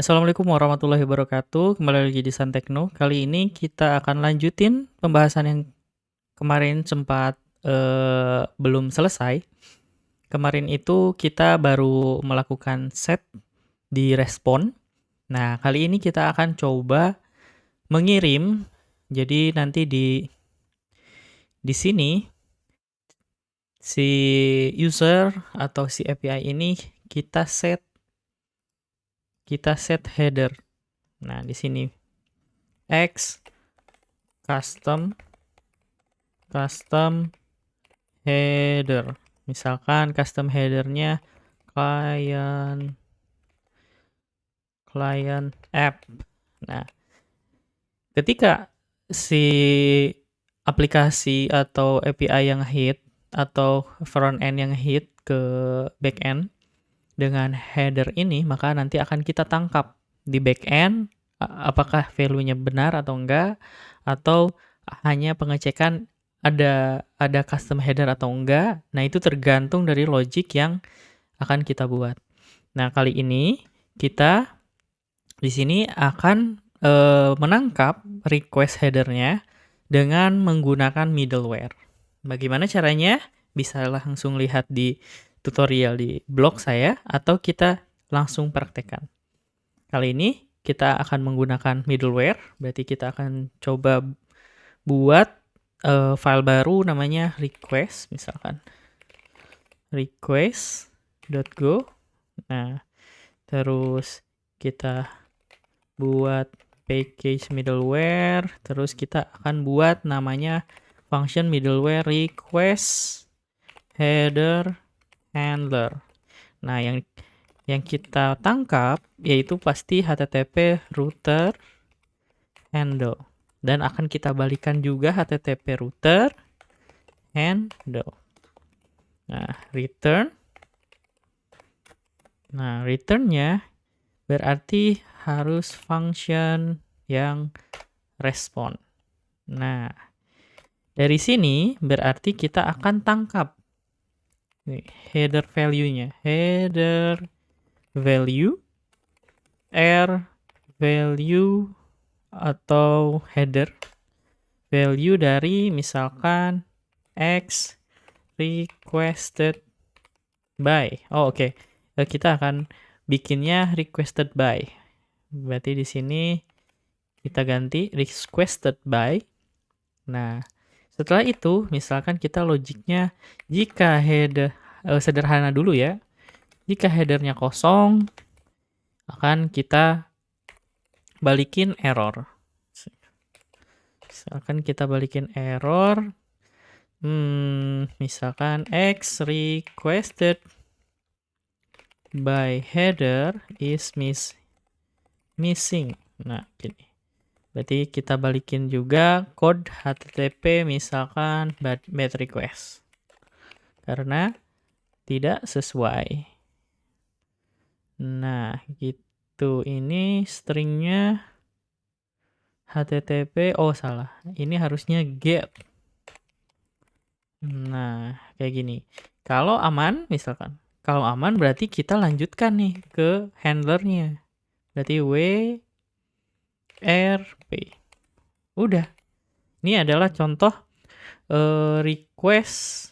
Assalamualaikum warahmatullahi wabarakatuh. Kembali lagi di Santekno. Kali ini kita akan lanjutin pembahasan yang kemarin sempat belum selesai. Kemarin itu kita baru melakukan set di respon. Nah, kali ini kita akan coba mengirim. Jadi nanti di sini si user atau si API ini kita set header. Nah, di sini X custom header. Misalkan custom headernya client app. Nah, ketika si aplikasi atau API yang hit atau front end yang hit ke back end dengan header ini, maka nanti akan kita tangkap di back end apakah value-nya benar atau enggak, atau hanya pengecekan ada custom header atau enggak. Nah, itu tergantung dari logic yang akan kita buat. Nah, kali ini kita di sini akan menangkap request headernya dengan menggunakan middleware. Bagaimana caranya? Bisa langsung lihat di tutorial di blog saya atau kita langsung praktekkan. Kali ini kita akan menggunakan middleware, berarti kita akan coba buat file baru namanya request, misalkan request.go. Nah, terus kita buat package middleware, terus kita akan buat namanya function middleware request header handler. Nah, yang kita tangkap yaitu pasti HTTP router handle, dan akan kita balikan juga HTTP router handle. Nah, returnnya berarti harus function yang respon. Nah, dari sini berarti kita akan tangkap header value-nya. Header value, R value atau header value dari misalkan X requested by. Oke. Kita akan bikinnya requested by. Berarti di sini kita ganti requested by. Nah, setelah itu misalkan kita logiknya jika header sederhana dulu ya. Jika headernya kosong, akan kita balikin error. Misalkan kita balikin error, misalkan X requested by header is missing. Nah, gini. Berarti kita balikin juga code HTTP misalkan bad request. Karena tidak sesuai. Nah, gitu. Ini stringnya HTTP. Oh, salah. Ini harusnya get. Nah, kayak gini. Kalau aman, misalkan. Kalau aman berarti kita lanjutkan nih ke handlernya. Berarti WRP. Udah. Ini adalah contoh request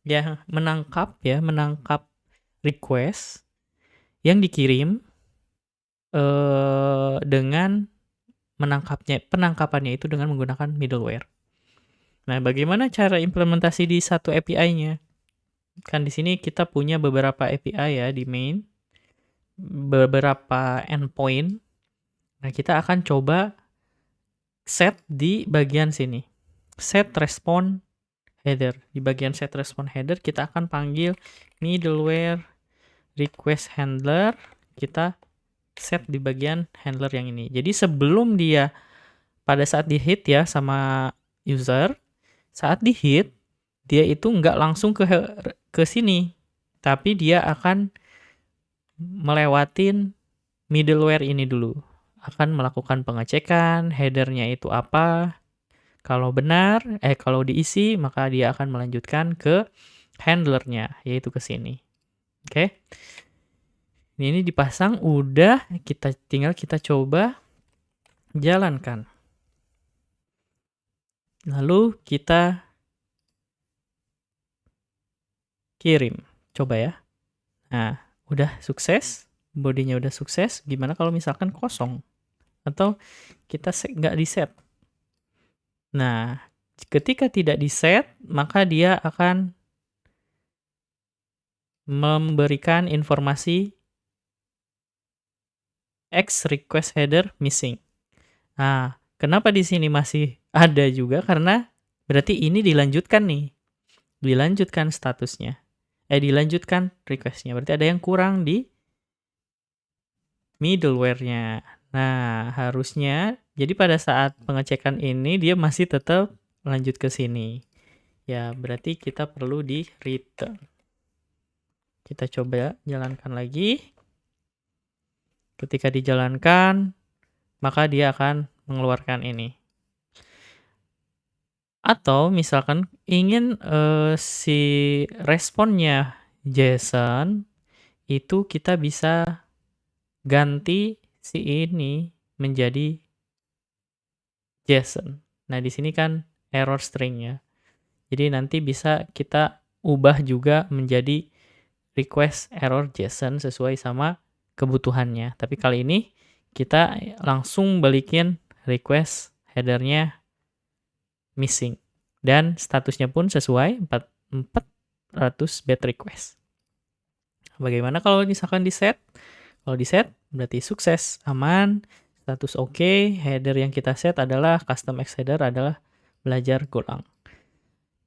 yang menangkap request yang dikirim dengan penangkapannya itu dengan menggunakan middleware. Nah, bagaimana cara implementasi di satu API-nya? Kan di sini kita punya beberapa API ya di main, beberapa endpoint. Nah, kita akan coba set di bagian sini. Set respond header. Di bagian set respond header kita akan panggil middleware request handler. Kita set di bagian handler yang ini. Jadi sebelum dia pada saat di hit ya sama user, saat di hit dia itu nggak langsung ke sini, tapi dia akan melewatin middleware ini dulu. Akan melakukan pengecekan headernya itu apa. Kalau benar, kalau diisi, maka dia akan melanjutkan ke handlernya, yaitu ke sini. Oke. Ini dipasang, udah tinggal kita coba jalankan. Lalu kita kirim. Coba ya. Nah, udah sukses. Bodinya udah sukses. Gimana kalau misalkan kosong? Atau kita nggak di-set? Nah, ketika tidak di-set, maka dia akan memberikan informasi X request header missing. Nah, kenapa di sini masih ada juga? Karena berarti ini dilanjutkan nih. Dilanjutkan statusnya. Dilanjutkan requestnya. Berarti ada yang kurang di middleware-nya. Nah, harusnya jadi pada saat pengecekan ini dia masih tetap lanjut ke sini. Ya, berarti kita perlu di return. Kita coba jalankan lagi. Ketika dijalankan, maka dia akan mengeluarkan ini. Atau misalkan ingin si responnya JSON, itu kita bisa ganti si ini menjadi JSON. Nah, di sini kan error string-nya. Jadi nanti bisa kita ubah juga menjadi request error JSON sesuai sama kebutuhannya. Tapi kali ini kita langsung balikin request header-nya missing. Dan statusnya pun sesuai 400 bad request. Bagaimana kalau misalkan di set? Kalau di set berarti sukses, aman, status oke, header yang kita set adalah custom X header adalah belajar Golang.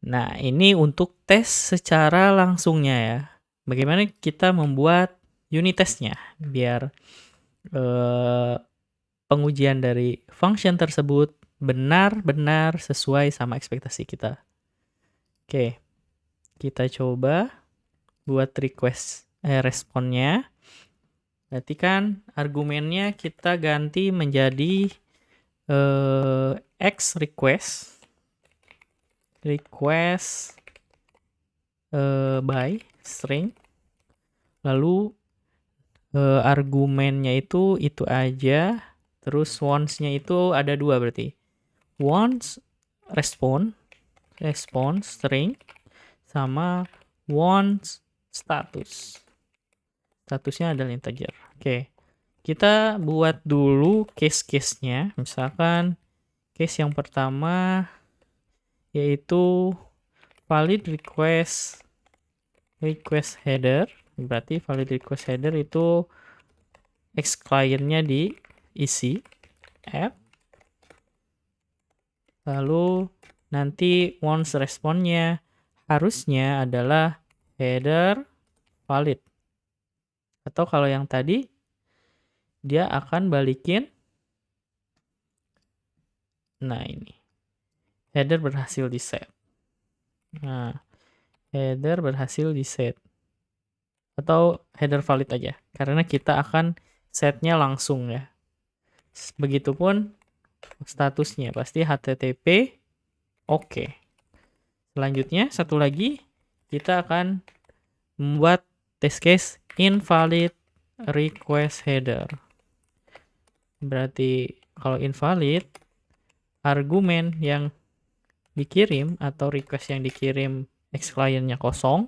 Nah, ini untuk tes secara langsungnya ya. Bagaimana kita membuat unit testnya biar pengujian dari function tersebut benar-benar sesuai sama ekspektasi kita. Oke, kita coba buat request responnya. Berarti kan argumennya kita ganti menjadi X request by string. Lalu argumennya itu aja. Terus once-nya itu ada dua berarti. Once response string sama once status. Statusnya adalah integer. Oke. Kita buat dulu case-case-nya. Misalkan case yang pertama yaitu valid request header. Berarti valid request header itu X client-nya diisi app. Lalu nanti once response-nya harusnya adalah header valid. Atau kalau yang tadi dia akan balikin, nah ini header berhasil di set. Nah, header berhasil di set. Atau header valid aja, karena kita akan setnya langsung ya. Begitupun statusnya pasti HTTP oke. Selanjutnya satu lagi kita akan membuat test case invalid request header. Berarti kalau invalid, argumen yang dikirim atau request yang dikirim X client-nya kosong.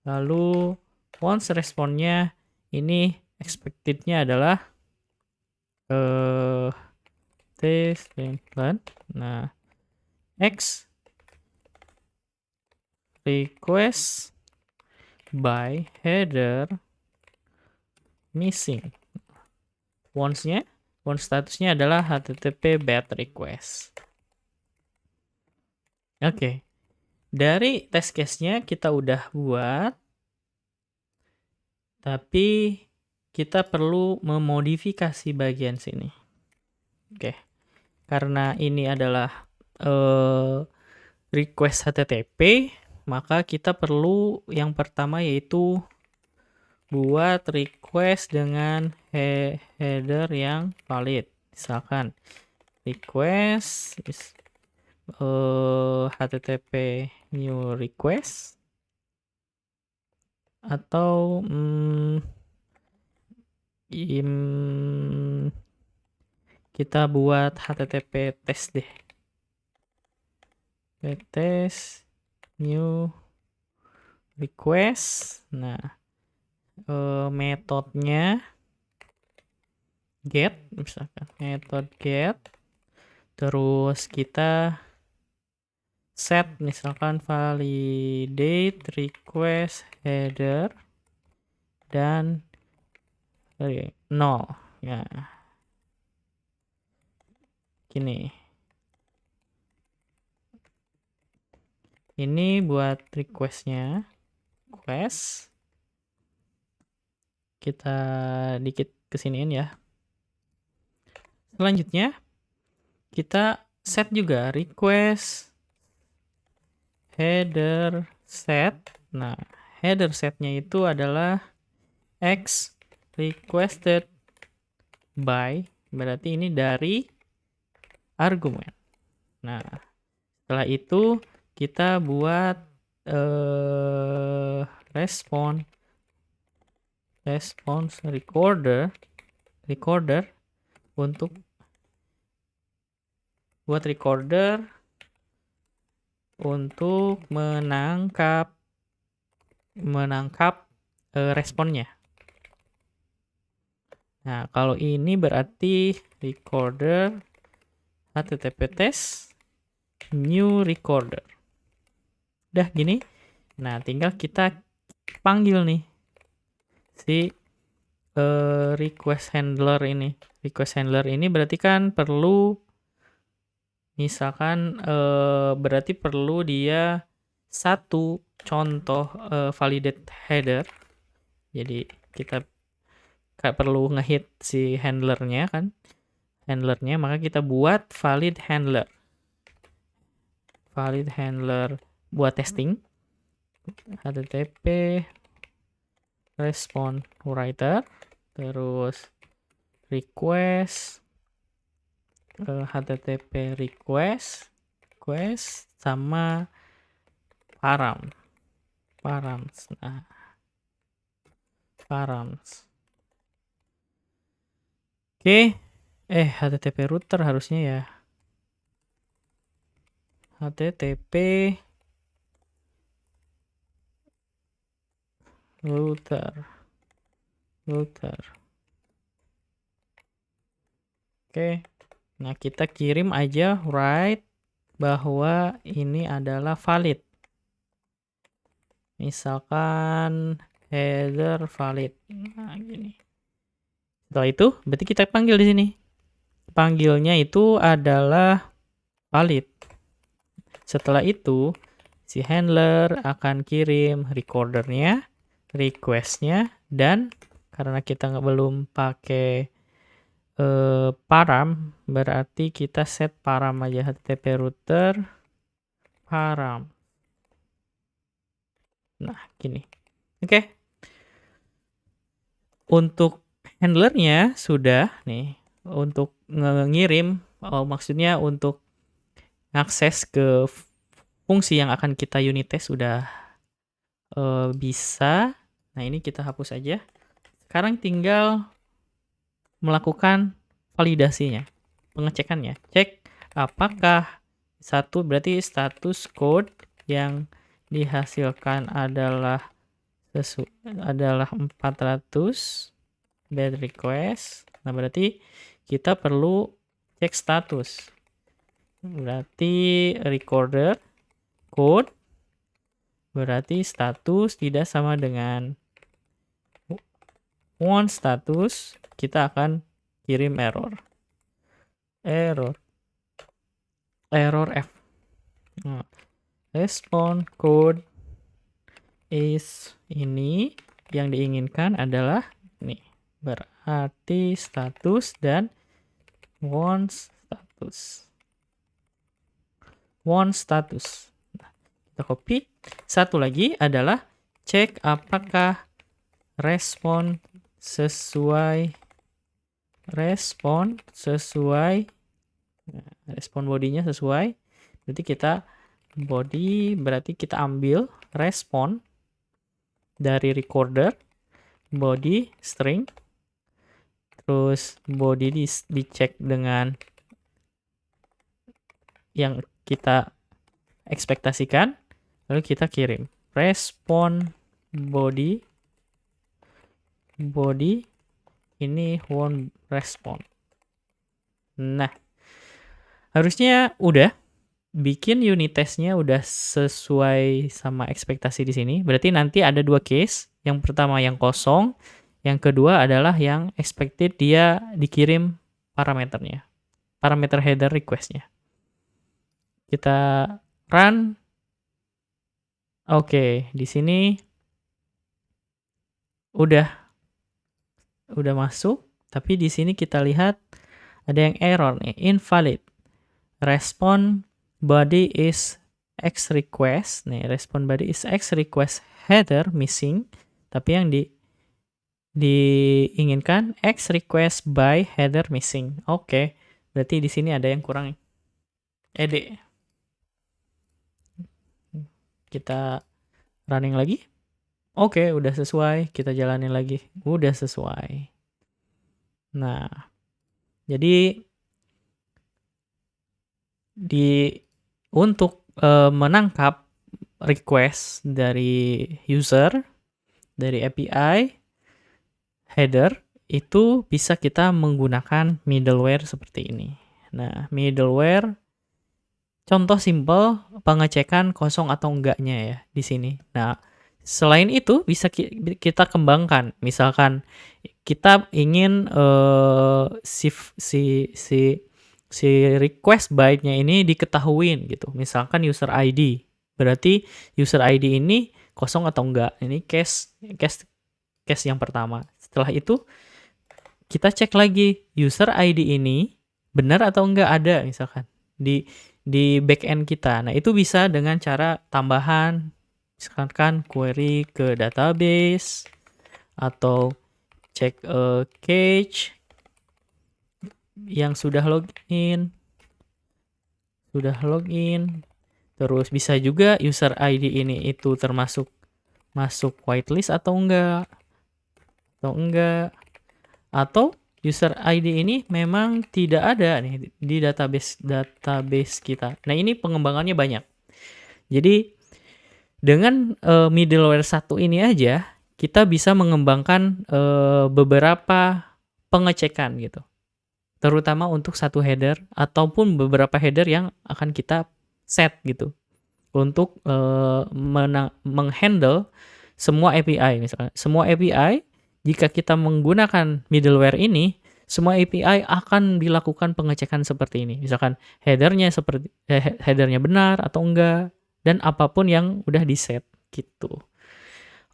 Lalu once response-nya ini expected-nya adalah test template. Nah, X request by header missing. Once statusnya adalah HTTP bad request. Oke. Dari test case-nya kita udah buat. Tapi kita perlu memodifikasi bagian sini. Oke. Karena ini adalah request HTTP, maka kita perlu yang pertama yaitu buat request dengan header yang valid. Misalkan request HTTP new request atau kita buat HTTP test deh. Test new request. Nah, metodenya get, misalkan metode get, terus kita set misalkan validate request header dan 0 ya, gini. Ini buat requestnya, request. Kita dikit kesiniin ya. Selanjutnya kita set juga request header set. Nah, header setnya itu adalah x requested by, berarti ini dari argumen. Nah, setelah itu kita buat response recorder untuk buat recorder untuk menangkap responnya. Nah, kalau ini berarti recorder HTTP test new recorder. Udah gini. Nah, tinggal kita panggil nih si request handler ini. Request handler ini berarti kan perlu, misalkan berarti perlu dia satu contoh validate header. Jadi kita perlu ngehit si handlernya kan. Handlernya, maka kita buat valid handler. Valid handler buat testing. HTTP response writer, terus request HTTP request sama params. Nah, params. Oke. HTTP router harusnya ya. HTTP router. Oke. Nah, kita kirim aja write bahwa ini adalah valid. Misalkan header valid. Nah, gini. Setelah itu, berarti kita panggil di sini. Panggilnya itu adalah valid. Setelah itu, si handler akan kirim recordernya, requestnya, dan karena kita belum pakai param, berarti kita set param aja, HTTP router param. Nah, gini. Oke. Untuk handlernya sudah nih. Untuk ngirim, maksudnya untuk ngakses ke fungsi yang akan kita unit test sudah bisa. Nah, ini kita hapus aja. Sekarang tinggal melakukan validasinya, pengecekannya. Cek apakah satu, berarti status code yang dihasilkan adalah 400 bad request. Nah, berarti kita perlu cek status. Berarti recorder code, berarti status tidak sama dengan one status, kita akan kirim error F. Nah, response code is ini yang diinginkan adalah ini, berarti status dan one status. Nah, kita copy. Satu lagi adalah cek apakah respon sesuai respon bodinya sesuai. Berarti kita body, berarti kita ambil respon dari recorder, body string, terus body dicek dengan yang kita ekspektasikan, lalu kita kirim respon body ini won't respond. Nah, harusnya udah bikin unit testnya udah sesuai sama ekspektasi di sini. Berarti nanti ada dua case. Yang pertama yang kosong, yang kedua adalah yang expected dia dikirim parameternya, parameter header requestnya. Kita run. Oke, di sini udah masuk, tapi di sini kita lihat ada yang error nih, invalid. Respon body is X request. Nih, respon body is X request header missing, tapi yang diinginkan X request by header missing. Oke, berarti di sini ada yang kurang. Ed. Kita running lagi. Oke, udah sesuai. Kita jalanin lagi. Udah sesuai. Nah, jadi untuk menangkap request dari user, dari API header, itu bisa kita menggunakan middleware seperti ini. Nah, middleware contoh simple pengecekan kosong atau enggaknya ya di sini. Nah, selain itu bisa kita kembangkan. Misalkan kita ingin si request byte-nya ini diketahuin gitu. Misalkan user ID. Berarti user ID ini kosong atau enggak. Ini case yang pertama. Setelah itu kita cek lagi user ID ini benar atau enggak ada misalkan di backend kita. Nah, itu bisa dengan cara tambahan, misalkan query ke database, atau cek cache yang sudah login. Terus bisa juga user ID ini itu termasuk masuk whitelist atau enggak. Atau user ID ini memang tidak ada nih di database kita. Nah, ini pengembangannya banyak. Jadi dengan middleware satu ini aja kita bisa mengembangkan beberapa pengecekan gitu. Terutama untuk satu header ataupun beberapa header yang akan kita set gitu. Untuk menghandle semua API misalkan. Semua API jika kita menggunakan middleware ini, semua API akan dilakukan pengecekan seperti ini. Misalkan headernya benar atau enggak, dan apapun yang udah di set gitu.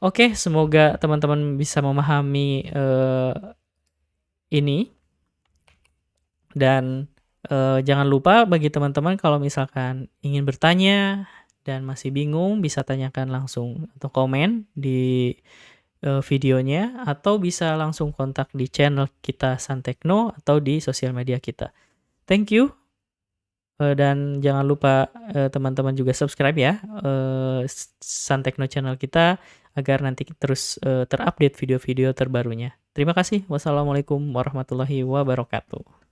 Oke, semoga teman-teman bisa memahami ini. Dan jangan lupa bagi teman-teman kalau misalkan ingin bertanya dan masih bingung, bisa tanyakan langsung atau komen di videonya, atau bisa langsung kontak di channel kita Santekno atau di sosial media kita. Thank you, dan jangan lupa teman-teman juga subscribe ya Santekno channel kita agar nanti terus terupdate video-video terbarunya. Terima kasih. Wassalamualaikum warahmatullahi wabarakatuh.